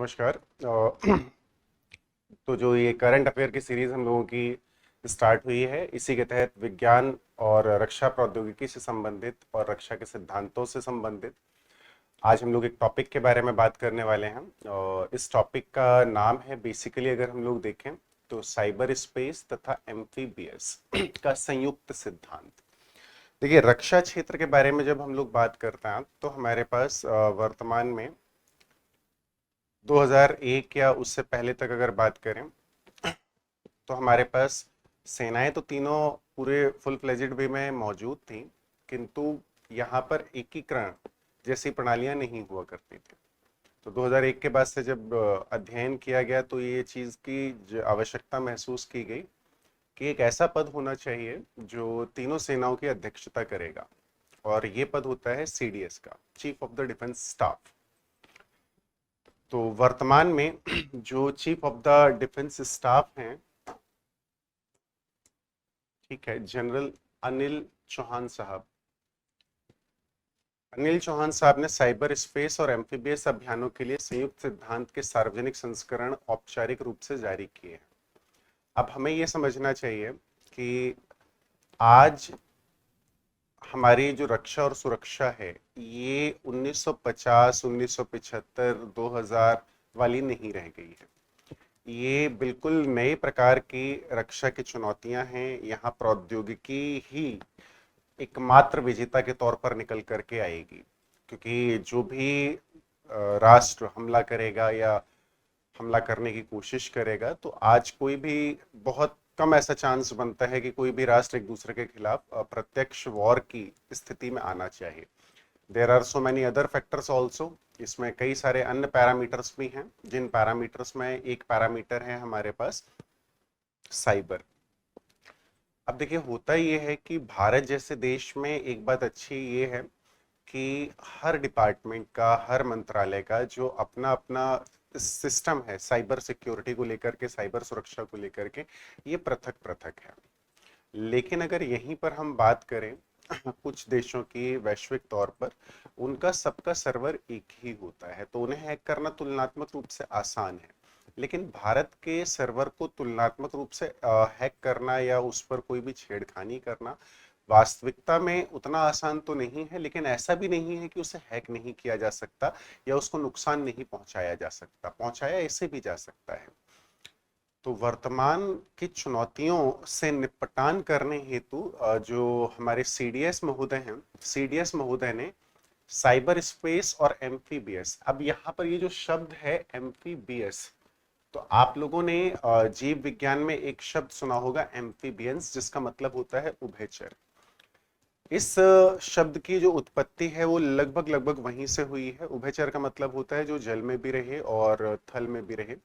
नमस्कार। तो जो ये करंट अफेयर की सीरीज हम लोगों की स्टार्ट हुई है, इसी के तहत विज्ञान और रक्षा प्रौद्योगिकी से संबंधित और रक्षा के सिद्धांतों से संबंधित आज हम लोग एक टॉपिक के बारे में बात करने वाले हैं। और इस टॉपिक का नाम है, बेसिकली अगर हम लोग देखें तो साइबर स्पेस तथा एम्फीबियस का संयुक्त सिद्धांत। देखिए, रक्षा क्षेत्र के बारे में जब हम लोग बात करते हैं तो हमारे पास वर्तमान में 2001 या उससे पहले तक अगर बात करें तो हमारे पास सेनाएं तो तीनों पूरे फुल फ्लेजेड वे में मौजूद थी, किंतु यहाँ पर एकीकरण जैसी प्रणालियां नहीं हुआ करती थी। तो 2001 के बाद से जब अध्ययन किया गया तो ये चीज़ की आवश्यकता महसूस की गई कि एक ऐसा पद होना चाहिए जो तीनों सेनाओं की अध्यक्षता करेगा, और ये पद होता है सीडीएस का, chief of the defence staff. तो वर्तमान में जो chief of the defence staff हैं, ठीक है, जनरल अनिल चौहान साहब। अनिल चौहान साहब ने साइबर स्पेस और एम्फीबियस अभियानों के लिए संयुक्त सिद्धांत के सार्वजनिक संस्करण औपचारिक रूप से जारी किए हैं। अब हमें यह समझना चाहिए कि आज हमारी जो रक्षा और सुरक्षा है ये 1950, 1975, 2000 वाली नहीं रह गई है। ये बिल्कुल नए प्रकार की रक्षा की चुनौतियां हैं। यहाँ प्रौद्योगिकी ही एकमात्र विजेता के तौर पर निकल करके आएगी, क्योंकि जो भी राष्ट्र हमला करेगा या हमला करने की कोशिश करेगा, तो आज कोई भी बहुत कम ऐसा चांस बनता है कि कोई भी राष्ट्र एक दूसरे के खिलाफ प्रत्यक्ष वॉर की स्थिति में आना चाहिए। There are so many other factors also. इसमें कई सारे अन्य पैरामीटर्स भी हैं, जिन पैरामीटर्स में एक पैरामीटर है हमारे पास साइबर। अब देखिए, होता ये है कि भारत जैसे देश में एक बात अच्छी ये है कि हर डिपार्टमेंट का, हर मंत्रालय का जो अपना अपना सिस्टम है साइबर सिक्योरिटी को लेकर के, साइबर सुरक्षा को लेकर के, ये पृथक पृथक है। लेकिन अगर यहीं पर हम बात करें कुछ देशों की वैश्विक तौर पर, उनका सबका सर्वर एक ही होता है, तो उन्हें हैक करना तुलनात्मक रूप से आसान है। लेकिन भारत के सर्वर को तुलनात्मक रूप से हैक करना या उस पर कोई भी छेड़खानी करना वास्तविकता में उतना आसान तो नहीं है, लेकिन ऐसा भी नहीं है कि उसे हैक नहीं किया जा सकता या उसको नुकसान नहीं पहुंचाया जा सकता। पहुंचाया ऐसे भी जा सकता है। तो वर्तमान की चुनौतियों से निपटान करने हेतु जो हमारे सीडीएस महोदय हैं, सीडीएस महोदय ने साइबर स्पेस और एम्फीबियस, अब यहाँ पर ये जो शब्द है एम्फीबियस, तो आप लोगों ने जीव विज्ञान में एक शब्द सुना होगा एम्फीबियंस, जिसका मतलब होता है उभयचर। इस शब्द की जो उत्पत्ति है वो लगभग लगभग वहीं से हुई है। उभयचर का मतलब होता है जो जल में भी रहे और थल में भी रहे।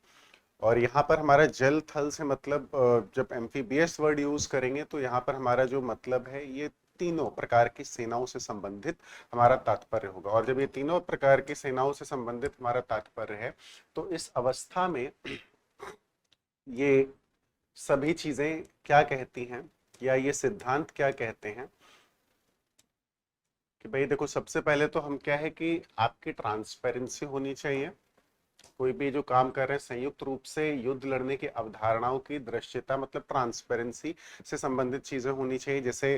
और यहाँ पर हमारा जल थल से मतलब, जब एम्फीबियस वर्ड यूज करेंगे तो यहाँ पर हमारा जो मतलब है ये तीनों प्रकार की सेनाओं से संबंधित हमारा तात्पर्य होगा। और जब ये तीनों प्रकार की सेनाओं से संबंधित हमारा तात्पर्य है, तो इस अवस्था में ये सभी चीजें क्या कहती हैं या ये सिद्धांत क्या कहते हैं कि भाई देखो, सबसे पहले तो हम क्या है कि आपकी ट्रांसपेरेंसी होनी चाहिए। कोई भी जो काम कर रहे हैं, संयुक्त रूप से युद्ध लड़ने की अवधारणाओं की दृश्यता, मतलब ट्रांसपेरेंसी से संबंधित चीजें होनी चाहिए। जैसे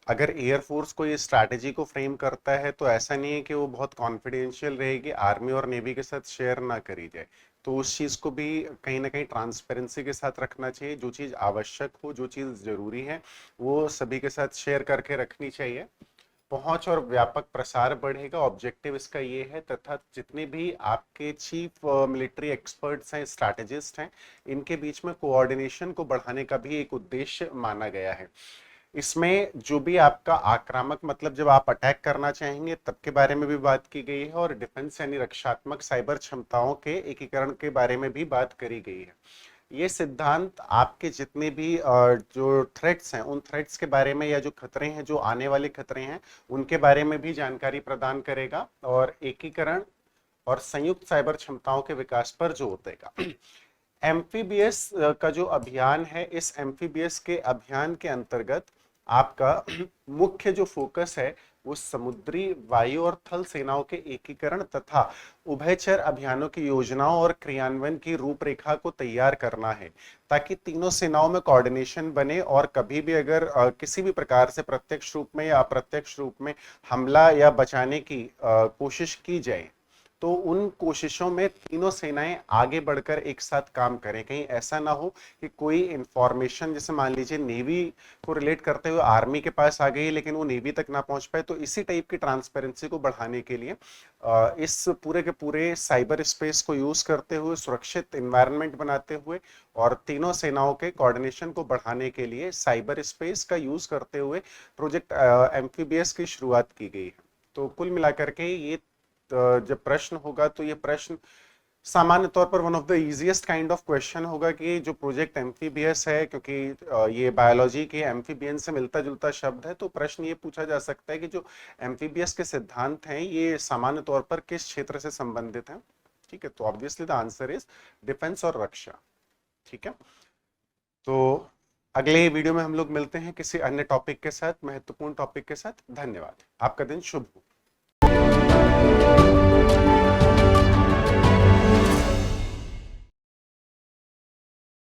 अगर एयरफोर्स कोई स्ट्रैटेजी को फ्रेम करता है तो ऐसा नहीं है कि वो बहुत कॉन्फिडेंशियल रहेगी, आर्मी और नेवी के साथ शेयर ना करी जाए। तो उस चीज को भी कहीं ना कहीं ट्रांसपेरेंसी के साथ रखना चाहिए। जो चीज आवश्यक हो, जो चीज जरूरी है, वो सभी के साथ शेयर करके रखनी चाहिए। पहुंच और व्यापक प्रसार बढ़ेगा, ऑब्जेक्टिव इसका ये है। तथा जितने भी आपके चीफ मिलिट्री एक्सपर्ट्स हैं, स्ट्रैटेजिस्ट हैं, इनके बीच में कोऑर्डिनेशन को बढ़ाने का भी एक उद्देश्य माना गया है। इसमें जो भी आपका आक्रामक, मतलब जब आप अटैक करना चाहेंगे तब के बारे में भी बात की गई है, और डिफेंस यानी रक्षात्मक साइबर क्षमताओं के एकीकरण के बारे में भी बात करी गई है। ये सिद्धांत आपके जितने भी जो थ्रेट्स हैं, उन थ्रेट्स के बारे में, या जो खतरे हैं, जो आने वाले खतरे हैं, उनके बारे में भी जानकारी प्रदान करेगा और एकीकरण और संयुक्त साइबर क्षमताओं के विकास पर जोर देगा। एम्फीबियस का जो अभियान है, इस एम्फीबियस के अभियान के अंतर्गत आपका मुख्य जो फोकस है वो समुद्री, वायु और थल सेनाओं के एकीकरण तथा उभयचर अभियानों की योजनाओं और क्रियान्वयन की रूपरेखा को तैयार करना है, ताकि तीनों सेनाओं में कोऑर्डिनेशन बने और कभी भी अगर किसी भी प्रकार से प्रत्यक्ष रूप में या अप्रत्यक्ष रूप में हमला या बचाने की कोशिश की जाए तो उन कोशिशों में तीनों सेनाएं आगे बढ़कर एक साथ काम करें। कहीं ऐसा ना हो कि कोई इंफॉर्मेशन, जैसे मान लीजिए नेवी को रिलेट करते हुए आर्मी के पास आ गई लेकिन वो नेवी तक ना पहुंच पाए, तो इसी टाइप की ट्रांसपेरेंसी को बढ़ाने के लिए इस पूरे के पूरे साइबर स्पेस को यूज करते हुए, सुरक्षित इन्वायरमेंट बनाते हुए और तीनों सेनाओं के कोऑर्डिनेशन को बढ़ाने के लिए साइबर स्पेस का यूज करते हुए प्रोजेक्ट एम्फीबियस की शुरुआत की गई है। तो कुल मिलाकर के ये जब प्रश्न होगा तो ये प्रश्न सामान्य तौर पर one of the easiest kind of question होगा कि जो प्रोजेक्ट एम्फीबियस है, क्योंकि ये बायोलॉजी के एम्फीबियन से मिलता जुलता शब्द है, तो प्रश्न ये पूछा जा सकता है कि जो एम्फीबियस के सिद्धांत हैं ये सामान्य तौर पर किस क्षेत्र से संबंधित हैं। ठीक है, तो obviously the answer is defence और रक्षा। ठीक है, तो अगले वीडियो में हम लोग मिलते हैं किसी अन्य टॉपिक के साथ, महत्वपूर्ण टॉपिक के साथ। धन्यवाद, आपका दिन शुभ हो।